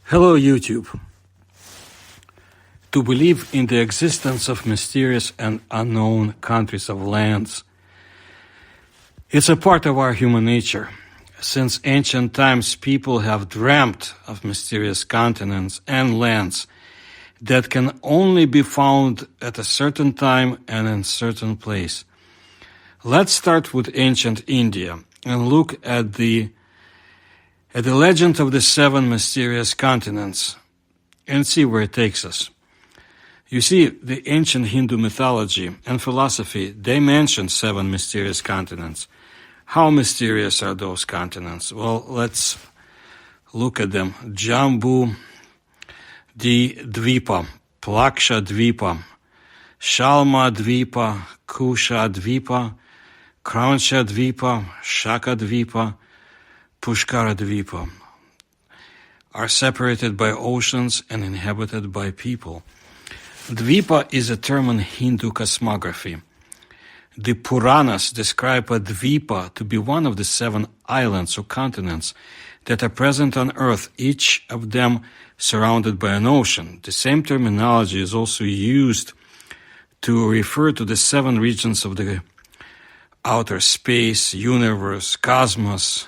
Hello, YouTube. To believe in the existence of mysterious and unknown countries of lands, it's a part of our human nature. Since ancient times, people have dreamt of mysterious continents and lands that can only be found at a certain time and in a certain place. Let's start with ancient India and look at the legend of the seven mysterious continents and see where it takes us. You see, the ancient Hindu mythology and philosophy, they mention seven mysterious continents. How mysterious are those continents? Well, let's look at them. Jambu Dvipa, Plaksha Dvipa, Shalma Dvipa, Kusha Dvipa, Krauncha Dvipa, Shaka Dvipa, Pushkara Dvipa are separated by oceans and inhabited by people. Dvipa is a term in Hindu cosmography. The Puranas describe a Dvipa to be one of the seven islands or continents that are present on Earth, each of them surrounded by an ocean. The same terminology is also used to refer to the seven regions of the outer space, universe, cosmos.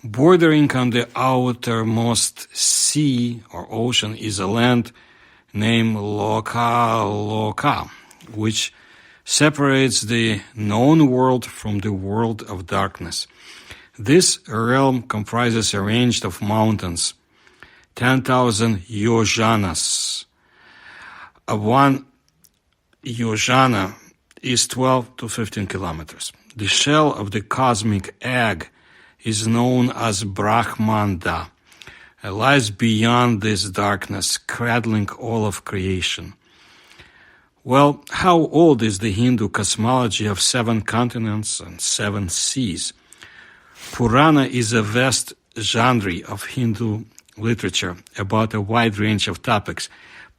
Bordering on the outermost sea or ocean is a land named Loka, which separates the known world from the world of darkness. This realm comprises a range of mountains, 10,000 yojanas. One yojana is 12 to 15 kilometers. The shell of the cosmic egg is known as Brahmanda. It lies beyond this darkness, cradling all of creation. Well, how old is the Hindu cosmology of seven continents and seven seas? Purana is a vast genre of Hindu literature about a wide range of topics,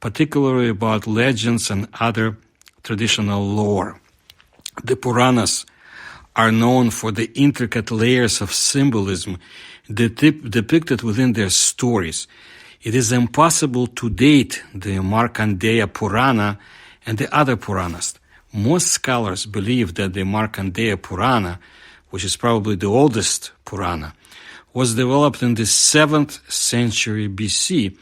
particularly about legends and other traditional lore. The Puranas are known for the intricate layers of symbolism depicted within their stories. It is impossible to date the Markandeya Purana and the other Puranas. Most scholars believe that the Markandeya Purana, which is probably the oldest Purana, was developed in the 7th century BC,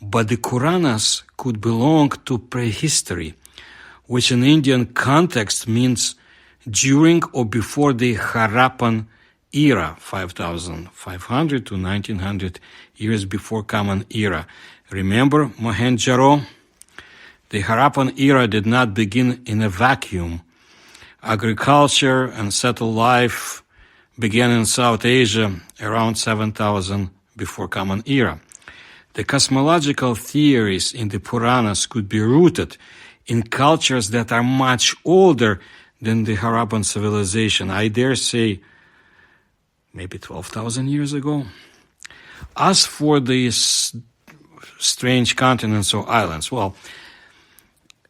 but the Puranas could belong to prehistory, which in Indian context means during or before the Harappan era, 5,500 to 1,900 years before Common Era. Remember Mohenjo-daro? The Harappan era did not begin in a vacuum. Agriculture and settled life began in South Asia around 7,000 before Common Era. The cosmological theories in the Puranas could be rooted in cultures that are much older than the Harappan civilization. I dare say maybe 12,000 years ago. As for these strange continents or islands, well,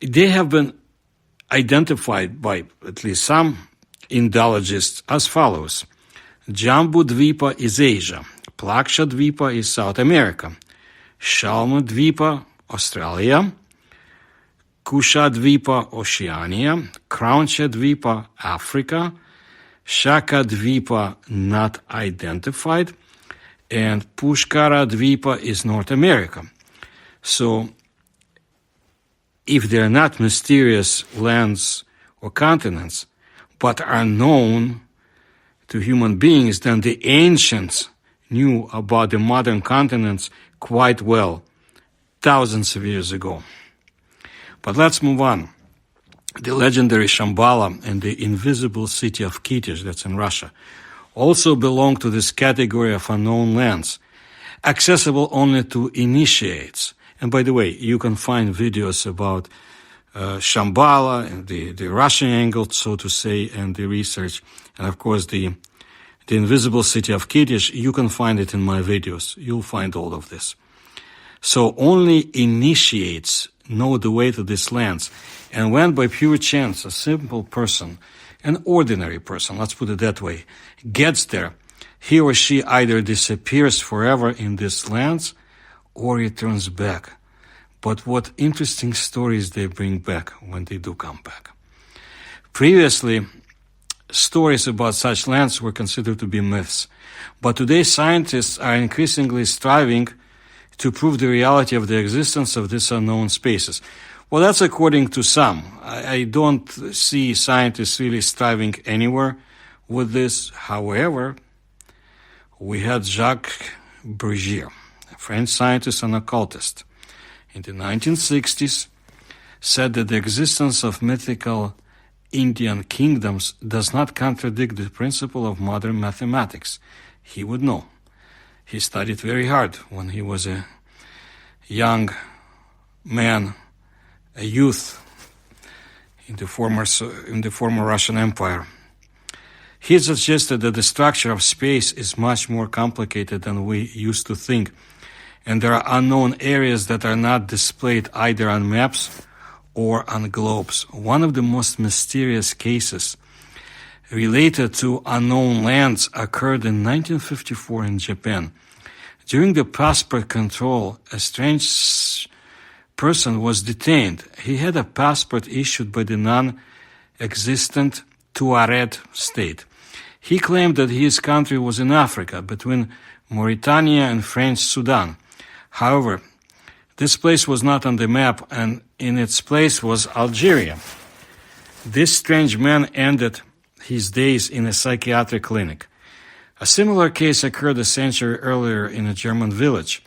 they have been identified by at least some Indologists as follows. Jambu Dvipa is Asia. Plaksha Dvipa is South America. Shalma Dvipa, Australia. Kusha Dvipa, Oceania. Krauncha Dvipa, Africa. Shaka Dvipa, not identified. And Pushkara Dvipa is North America. So, if they're not mysterious lands or continents, but are known to human beings, then the ancients knew about the modern continents quite well, thousands of years ago. But let's move on. The legendary Shambhala and the invisible city of Kitish, that's in Russia, also belong to this category of unknown lands, accessible only to initiates. And by the way, you can find videos about Shambhala and the Russian angle, so to say, and the research. And of course, the invisible city of Kitish, you can find it in my videos. You'll find all of this. So only initiates know the way to these lands. And when by pure chance a simple person, an ordinary person, let's put it that way, gets there, he or she either disappears forever in these lands or returns back. But what interesting stories they bring back when they do come back. Previously, stories about such lands were considered to be myths. But today scientists are increasingly striving to prove the reality of the existence of these unknown spaces. Well, that's according to some. I don't see scientists really striving anywhere with this. However, we had Jacques Bergier, a French scientist and occultist, in the 1960s, said that the existence of mythical Indian kingdoms does not contradict the principle of modern mathematics. He would know. He studied very hard when he was a young man, a youth in the former Russian Empire. He suggested that the structure of space is much more complicated than we used to think, and there are unknown areas that are not displayed either on maps or on globes. One of the most mysterious cases related to unknown lands occurred in 1954 in Japan. During the passport control, a strange person was detained. He had a passport issued by the non-existent Tuareg state. He claimed that his country was in Africa, between Mauritania and French Sudan. However, this place was not on the map, and in its place was Algeria. This strange man ended his days in a psychiatric clinic. A similar case occurred a century earlier in a German village.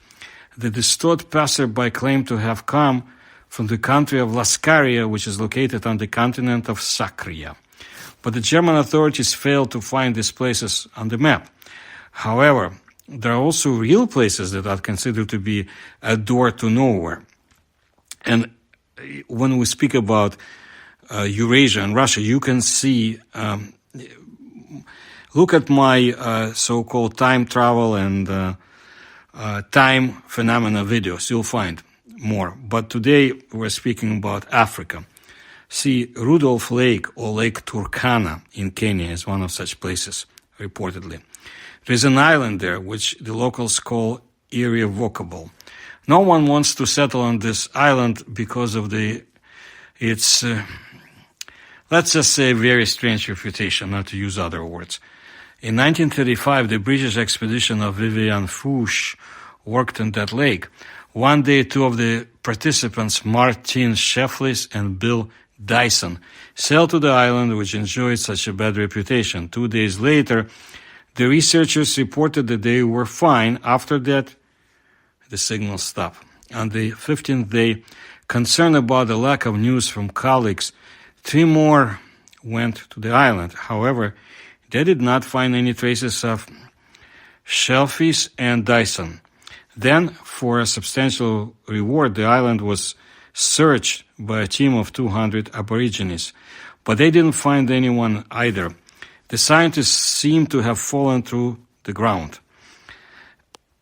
The distraught passerby claimed to have come from the country of Lascaria, which is located on the continent of Sacria. But the German authorities failed to find these places on the map. However, there are also real places that are considered to be a door to nowhere. And when we speak about Eurasia and Russia, you can see, look at my so-called time travel and time phenomena videos. You'll find more. But today we're speaking about Africa. See, Rudolph Lake or Lake Turkana in Kenya is one of such places, reportedly. There's an island there which the locals call irrevocable. No one wants to settle on this island because of its, let's just say, very strange reputation, not to use other words. In 1935, the British expedition of Vivian Fouche worked on that lake. One day, two of the participants, Martin Sheflis and Bill Dyson, sailed to the island, which enjoyed such a bad reputation. 2 days later, the researchers reported that they were fine. After that, the signal stopped. On the 15th day, concerned about the lack of news from colleagues, 3 more went to the island. However, they did not find any traces of Shellfish and Dyson. Then, for a substantial reward, the island was searched by a team of 200 Aborigines. But they didn't find anyone either. The scientists seemed to have fallen through the ground.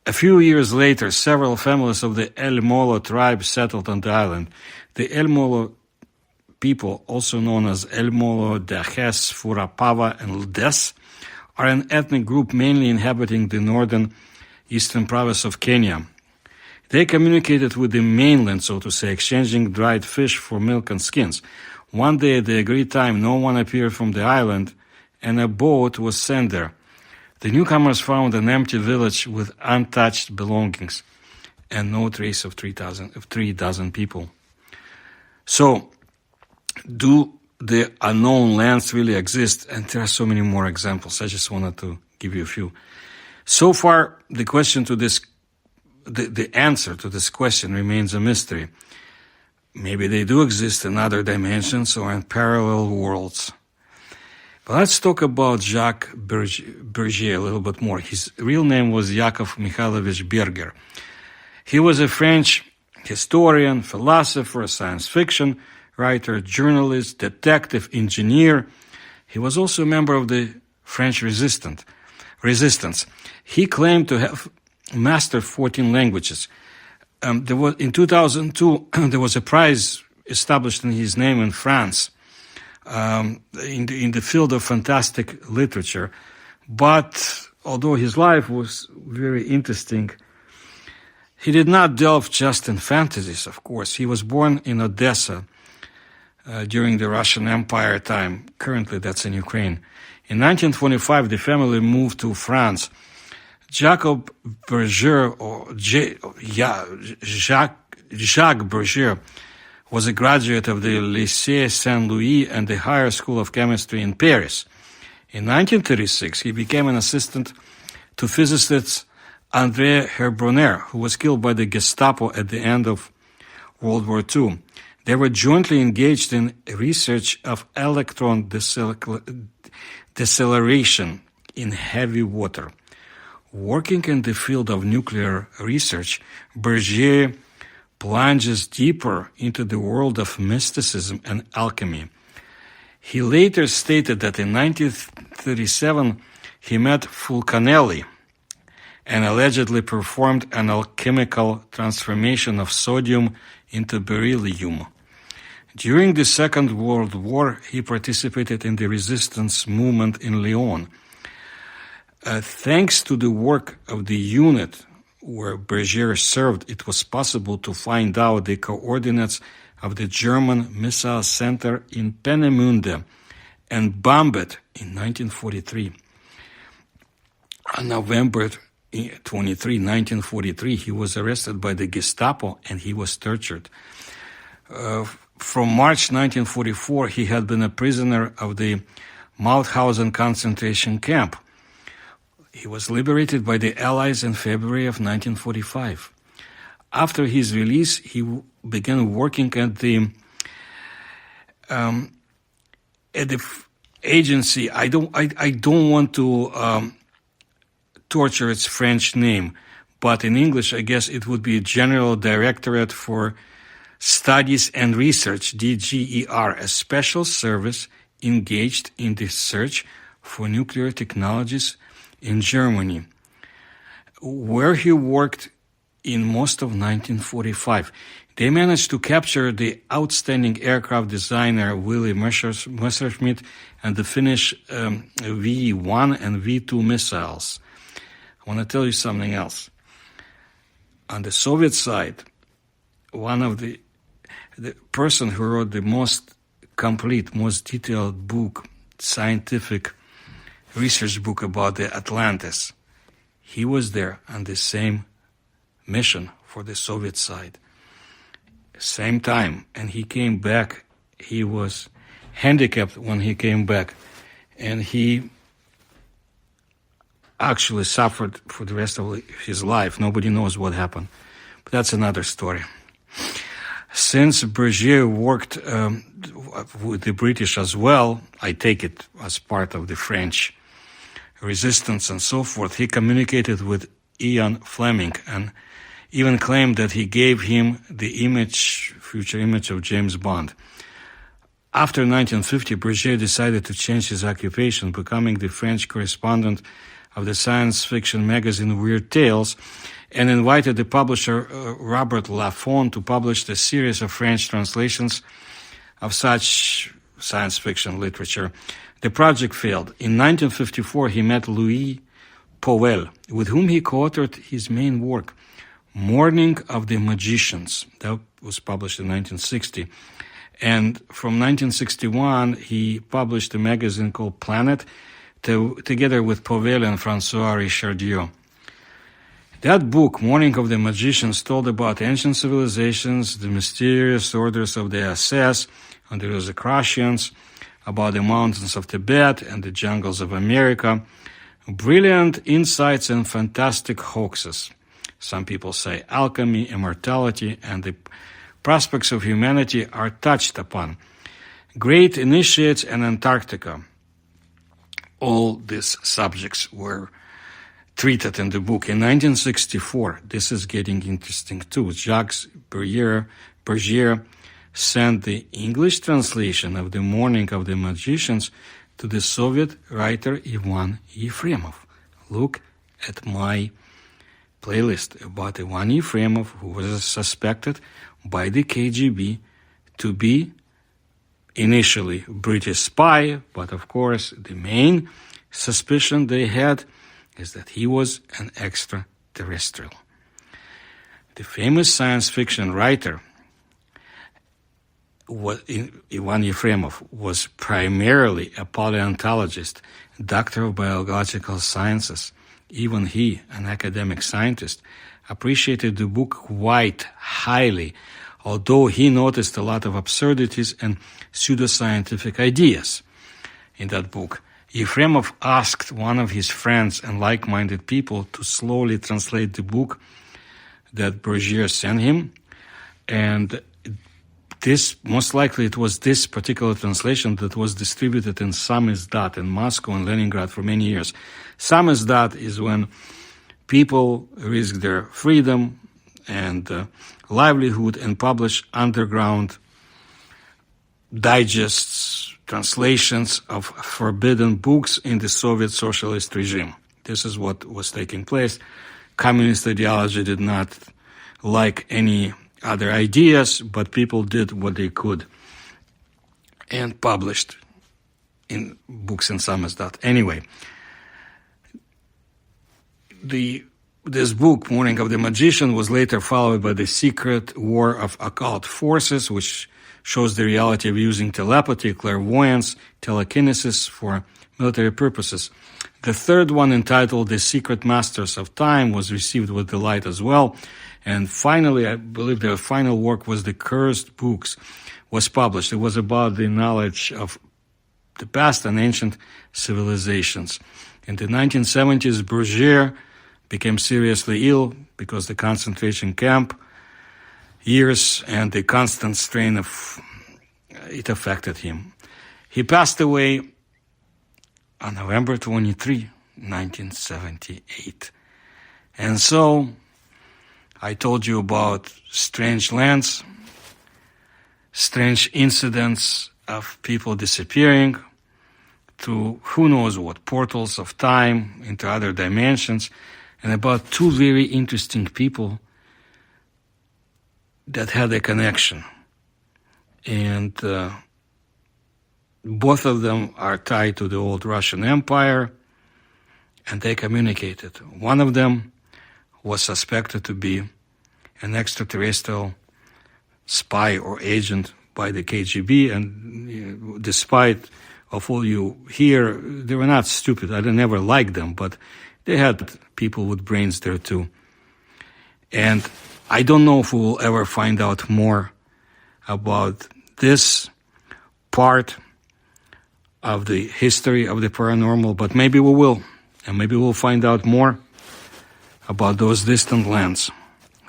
A few years later, several families of the El Molo tribe settled on the island. The El Molo people, also known as El Molo, Dajes, Furapava, and Ldes, are an ethnic group mainly inhabiting the northern eastern province of Kenya. They communicated with the mainland, so to say, exchanging dried fish for milk and skins. One day at the agreed time, no one appeared from the island, and a boat was sent there. The newcomers found an empty village with untouched belongings and no trace of 3 dozen people. So, do the unknown lands really exist? And there are so many more examples. I just wanted to give you a few. So far, the answer to this question remains a mystery. Maybe they do exist in other dimensions or in parallel worlds. But let's talk about Jacques Bergier a little bit more. His real name was Yakov Mikhailovich Berger. He was a French historian, philosopher, science fiction writer, journalist, detective, engineer. He was also a member of the French resistance. He claimed to have mastered 14 languages. In 2002, there was a prize established in his name in France in the field of fantastic literature. But although his life was very interesting, He did not delve just in fantasies, of course. He was born in Odessa during the Russian Empire time. Currently, that's in Ukraine. In 1925, the family moved to France. Jacob Berger, Jacques Berger, was a graduate of the Lycée Saint-Louis and the Higher School of Chemistry in Paris. In 1936, he became an assistant to physicist Andre Helbroner, who was killed by the Gestapo at the end of World War II. They were jointly engaged in research of electron deceleration in heavy water. Working in the field of nuclear research, Berger plunges deeper into the world of mysticism and alchemy. He later stated that in 1937 he met Fulcanelli and allegedly performed an alchemical transformation of sodium into beryllium. During the Second World War, he participated in the resistance movement in Lyon. Thanks to the work of the unit where Berger served, it was possible to find out the coordinates of the German missile center in Peenemünde and bomb it in 1943. On November 23, 1943, he was arrested by the Gestapo and he was tortured. From March 1944, he had been a prisoner of the Mauthausen concentration camp. He was liberated by the Allies in February of 1945. After his release, he began working at the agency. I don't want to torture its French name, but in English, I guess it would be General Directorate for Studies and Research, DGER, a special service engaged in the search for nuclear technologies in Germany, where he worked in most of 1945. They managed to capture the outstanding aircraft designer Willy Messerschmitt and the Finnish V-1 and V-2 missiles. I want to tell you something else. On the Soviet side, one of the person who wrote the most complete, most detailed book, scientific research book about the Atlantis, he was there on the same mission for the Soviet side. Same time, and he came back. He was handicapped when he came back, and he actually suffered for the rest of his life. Nobody knows what happened, but that's another story. Since Berger worked with the British as well, I take it as part of the French resistance and so forth, he communicated with Ian Fleming and even claimed that he gave him the future image of James Bond. After 1950, Berger decided to change his occupation, becoming the French correspondent of the science fiction magazine Weird Tales, and invited the publisher Robert Laffont to publish the series of French translations of such science fiction literature. The project failed. In 1954, he met Louis Pauwels, with whom he co-authored his main work, Morning of the Magicians. That was published in 1960. And from 1961, he published a magazine called Planet, together with Pauwels and François Richardieu. That book, Morning of the Magicians, told about ancient civilizations, the mysterious orders of the SS and the Rosicrucians, about the mountains of Tibet and the jungles of America. Brilliant insights and fantastic hoaxes. Some people say alchemy, immortality, and the prospects of humanity are touched upon. Great initiates and Antarctica. All these subjects were treated in the book. In 1964, this is getting interesting too, Jacques Berger sent the English translation of The Morning of the Magicians to the Soviet writer Ivan Yefremov. Look at my playlist about Ivan Yefremov, who was suspected by the KGB to be initially British spy, but of course the main suspicion they had is that he was an extraterrestrial. The famous science fiction writer Ivan Yefremov was primarily a paleontologist, doctor of biological sciences. Even he, an academic scientist, appreciated the book quite highly, although he noticed a lot of absurdities and pseudoscientific ideas in that book. Yefremov asked one of his friends and like-minded people to slowly translate the book that Brugere sent him, and this, most likely it was this particular translation that was distributed in samizdat in Moscow and Leningrad for many years. Samizdat is when people risk their freedom and livelihood and publish underground digests, translations of forbidden books in the Soviet socialist regime. This is what was taking place. Communist ideology did not like any other ideas, but people did what they could and published in books in samizdat. Anyway, this book, Morning of the Magician, was later followed by The Secret War of Occult Forces, which shows the reality of using telepathy, clairvoyance, telekinesis for military purposes. The third one, entitled The Secret Masters of Time, was received with delight as well. And finally, I believe their final work was The Cursed Books, was published. It was about the knowledge of the past and ancient civilizations. In the 1970s, Brugere became seriously ill because the concentration camp years and the constant strain of it affected him. He passed away on November 23, 1978. And so I told you about strange lands, strange incidents of people disappearing through who knows what portals of time into other dimensions, and about two very interesting people that had a connection. And both of them are tied to the old Russian Empire, and they communicated. One of them was suspected to be an extraterrestrial spy or agent by the KGB, and despite of all you hear, they were not stupid. I never liked them, but they had people with brains there too. And I don't know if we will ever find out more about this part of the history of the paranormal, but maybe we will, and maybe we'll find out more about those distant lands.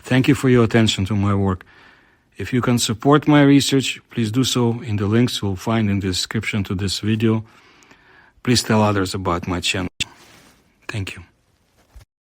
Thank you for your attention to my work. If you can support my research, please do so in the links you'll find in the description to this video. Please tell others about my channel. Thank you.